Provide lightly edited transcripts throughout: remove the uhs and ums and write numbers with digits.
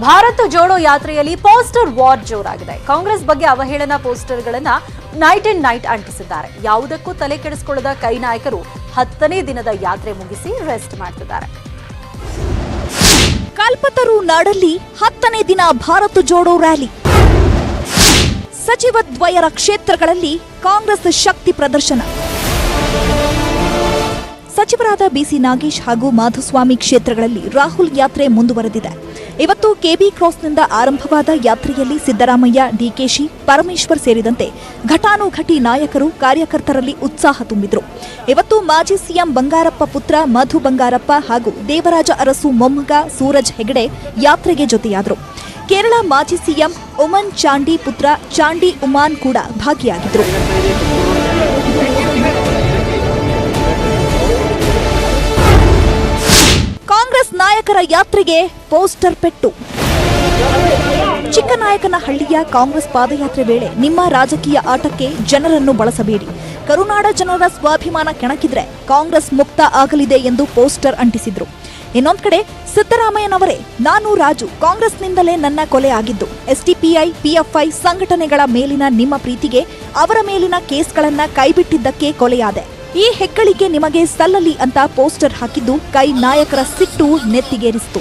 ಭಾರತ್ ಜೋಡೋ ಯಾತ್ರೆಯಲ್ಲಿ poster war ಜೋರಾಗಿದೆ. Congress ಬಗ್ಗೆ ಅವಹೇಳನ ಪೋಸ್ಟರ್ಗಳನ್ನ ನೈಟ್ ಅಂಡ್ ನೈಟ್ ಅಂಟಿಸಿದ್ದಾರೆ. ಯಾವುದಕ್ಕೂ ತಲೆ ಕೆಡಿಸಿಕೊಳ್ಳದ ಕೈ ನಾಯಕರು 10ನೇ ದಿನದ ಯಾತ್ರೆ ಮುಗಿಸಿ ರೆಸ್ಟ್ ಮಾಡ್ತಿದ್ದಾರೆ. ಕಲ್ಪತರು ನಾಡಲ್ಲಿ 10ನೇ ದಿನ ಭಾರತ್ ಜೋಡೋ ರ್ಯಾಲಿ. ಸಚಿವ ದ್ವಯರ ಕ್ಷೇತ್ರಗಳಲ್ಲಿ ಕಾಂಗ್ರೆಸ್ ಶಕ್ತಿ ಪ್ರದರ್ಶನ. ಸಚಿವರಾದ ಬಿಸಿ ನಾಗೇಶ್ ಹಾಗೂ ಮಾಧುಸ್ವಾಮಿ ಕ್ಷೇತ್ರಗಳಲ್ಲಿ ರಾಹುಲ್ ಯಾತ್ರೆ ಮುಂದುವರೆದಿದೆ. ಇವತ್ತು ಕೆಬಿ ಕ್ರಾಸ್ನಿಂದ ಆರಂಭವಾದ ಯಾತ್ರೆಯಲ್ಲಿ ಸಿದ್ದರಾಮಯ್ಯ, ಡಿಕೆಶಿ, ಪರಮೇಶ್ವರ್ ಸೇರಿದಂತೆ ಘಟಾನುಘಟಿ ನಾಯಕರು, ಕಾರ್ಯಕರ್ತರಲ್ಲಿ ಉತ್ಸಾಹ ತುಂಬಿದ್ರು. ಇವತ್ತು ಮಾಜಿ ಸಿಎಂ ಬಂಗಾರಪ್ಪ ಪುತ್ರ ಮಧು ಬಂಗಾರಪ್ಪ ಹಾಗೂ ದೇವರಾಜ ಅರಸು ಮೊಮ್ಮಗ ಸೂರಜ್ ಹೆಗಡೆ ಯಾತ್ರೆಗೆ ಜೊತೆಯಾದರು. ಕೇರಳ ಮಾಜಿ ಸಿಎಂ ಉಮನ್ ಚಾಂಡಿ ಪುತ್ರ ಚಾಂಡಿ ಉಮಾನ್ ಕೂಡ ಭಾಗಿಯಾಗಿದ್ದರು. ಕಾಂಗ್ರೆಸ್ ನಾಯಕರ ಯಾತ್ರೆಗೆ ಪೋಸ್ಟರ್ ಪೆಟ್ಟು. ಚಿಕ್ಕನಾಯಕನಹಳ್ಳಿಯ ಕಾಂಗ್ರೆಸ್ ಪಾದಯಾತ್ರೆ ವೇಳೆ ನಿಮ್ಮ ರಾಜಕೀಯ ಆಟಕ್ಕೆ ಜನರನ್ನು ಬಳಸಬೇಡಿ. ಕರುನಾಡ ಜನರ ಸ್ವಾಭಿಮಾನ ಕೆಣಕಿದ್ರೆ ಕಾಂಗ್ರೆಸ್ ಮುಕ್ತ ಆಗಲಿದೆ ಎಂದು ಪೋಸ್ಟರ್ ಅಂಟಿಸಿದ್ರು. ಇನ್ನೊಂದು ಕಡೆ ಸಿದ್ದರಾಮಯ್ಯನವರೇ, ನಾನು ರಾಜು, ಕಾಂಗ್ರೆಸ್ನಿಂದಲೇ ನನ್ನ ಕೊಲೆ ಆಗಿದ್ದು. ಎಸ್ಡಿಪಿಐ, ಪಿಎಫ್ಐ ಸಂಘಟನೆಗಳ ಮೇಲಿನ ನಿಮ್ಮ ಪ್ರೀತಿಗೆ ಅವರ ಮೇಲಿನ ಕೇಸ್ಗಳನ್ನ ಕೈಬಿಟ್ಟಿದ್ದಕ್ಕೆ ಕೊಲೆಯಾದೆ. ಈ ಹೆಗ್ಗಳಿಕೆ ನಿಮಗೆ ಸಲ್ಲಲಿ ಅಂತ ಪೋಸ್ಟರ್ ಹಾಕಿದ್ದು ಕೈ ನಾಯಕರ ಸಿಟ್ಟು ನೆತ್ತಿಗೇರಿಸಿತು.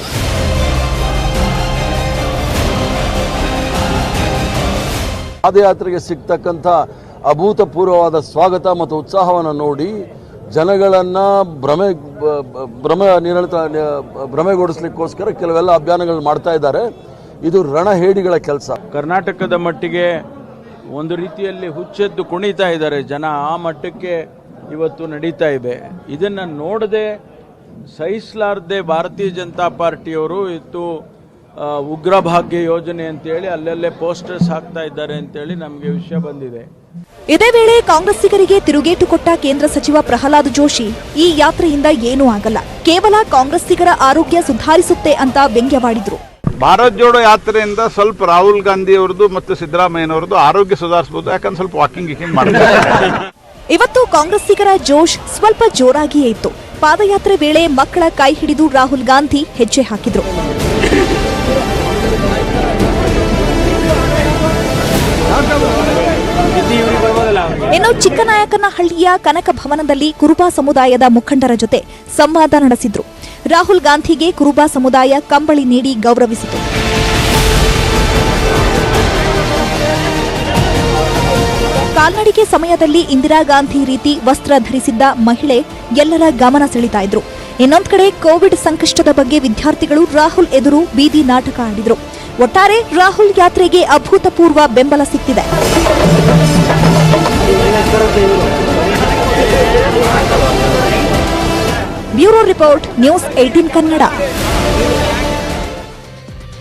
ಪಾದಯಾತ್ರೆಗೆ ಸಿಗ್ತಕ್ಕಂಥ ಅಭೂತಪೂರ್ವವಾದ ಸ್ವಾಗತ ಮತ್ತು ಉತ್ಸಾಹವನ್ನು ನೋಡಿ ಜನಗಳನ್ನ ಭ್ರಮೆಗೊಳಿಸಲಿಕ್ಕೋಸ್ಕರ ಕೆಲವೆಲ್ಲ ಅಭಿಯಾನಗಳು ಮಾಡ್ತಾ ಇದ್ದಾರೆ. ಇದು ರಣಹೇಡಿಗಳ ಕೆಲಸ. ಕರ್ನಾಟಕದ ಮಟ್ಟಿಗೆ ಒಂದು ರೀತಿಯಲ್ಲಿ ಹುಚ್ಚೆದ್ದು ಕುಣಿತಾ ಇದ್ದಾರೆ ಜನ. ಆ ಮಟ್ಟಕ್ಕೆ ಇವತ್ತು ನಡೀತಾ ಇದೆ. ಇದನ್ನು ನೋಡದೆ ಸಹಿಸಲಾರದೆ ಭಾರತೀಯ ಜನತಾ ಪಾರ್ಟಿಯವರು ಇವತ್ತು ಉಗ್ರ ಭಾಗ್ಯ ಯೋಜನೆ ಅಂತೇಳಿ ಅಲ್ಲಲ್ಲೇ ಪೋಸ್ಟರ್ಸ್ ಹಾಕ್ತಾ ಇದ್ದಾರೆ ಅಂತೇಳಿ ನಮಗೆ ವಿಷಯ ಬಂದಿದೆ. ಇದೇ ವೇಳೆ ಕಾಂಗ್ರೆಸ್ಸಿಗರಿಗೆ ತಿರುಗೇಟು ಕೊಟ್ಟ ಕೇಂದ್ರ ಸಚಿವ ಪ್ರಹ್ಲಾದ್ ಜೋಶಿ, ಈ ಯಾತ್ರೆಯಿಂದ ಏನೂ ಆಗಲ್ಲ, ಕೇವಲ ಕಾಂಗ್ರೆಸ್ಸಿಗರ ಆರೋಗ್ಯ ಸುಧಾರಿಸುತ್ತೆ ಅಂತ ವ್ಯಂಗ್ಯವಾಡಿದ್ರು. ಭಾರತ್ ಜೋಡೋ ಯಾತ್ರೆಯಿಂದ ಸ್ವಲ್ಪ ರಾಹುಲ್ ಗಾಂಧಿ ಅವರದ್ದು ಮತ್ತು ಸಿದ್ದರಾಮಯ್ಯನವರದ್ದು ಆರೋಗ್ಯ ಸುಧಾರಿಸಬಹುದು. ಯಾಕಂದ್ರೆ ಸ್ವಲ್ಪ ವಾಕಿಂಗ್ ಮಾಡ್ತಾರೆ. ಇವತ್ತು ಕಾಂಗ್ರೆಸ್ಸಿಗರ ಜೋಶ್ ಸ್ವಲ್ಪ ಜೋರಾಗಿಯೇ ಇತ್ತು. ಪಾದಯಾತ್ರೆ ವೇಳೆ ಮಕ್ಕಳ ಕೈ ಹಿಡಿದು ರಾಹುಲ್ ಗಾಂಧಿ ಹೆಜ್ಜೆ ಹಾಕಿದ್ರು. ಇನ್ನು ಚಿಕ್ಕನಾಯಕನಹಳ್ಳಿಯ ಕನಕ ಭವನದಲ್ಲಿ ಕುರುಬ ಸಮುದಾಯದ ಮುಖಂಡರ ಜೊತೆ ಸಂವಾದ ನಡೆಸಿದ್ರು. ರಾಹುಲ್ ಗಾಂಧಿಗೆ ಕುರುಬ ಸಮುದಾಯ ಕಂಬಳಿ ನೀಡಿ ಗೌರವಿಸಿತು. ಕಾಲ್ನಡಿಗೆ ಸಮಯದಲ್ಲಿ ಇಂದಿರಾ ಗಾಂಧಿ ರೀತಿ ವಸ್ತ್ರ ಧರಿಸಿದ್ದ ಮಹಿಳೆ ಎಲ್ಲರ ಗಮನ ಸೆಳೀತಾ ಇದ್ರು. ಇನ್ನೊಂದು ಕಡೆ ಕೋವಿಡ್ ಸಂಕಷ್ಟದ ಬಗ್ಗೆ ವಿದ್ಯಾರ್ಥಿಗಳು ರಾಹುಲ್ ಎದುರು ಬೀದಿ ನಾಟಕ ಆಡಿದ್ರು. ಒಟ್ಟಾರೆ ರಾಹುಲ್ ಯಾತ್ರೆಗೆ ಅಭೂತಪೂರ್ವ ಬೆಂಬಲ ಸಿಕ್ಕಿದೆ. Bureau report, news 18 Kannada.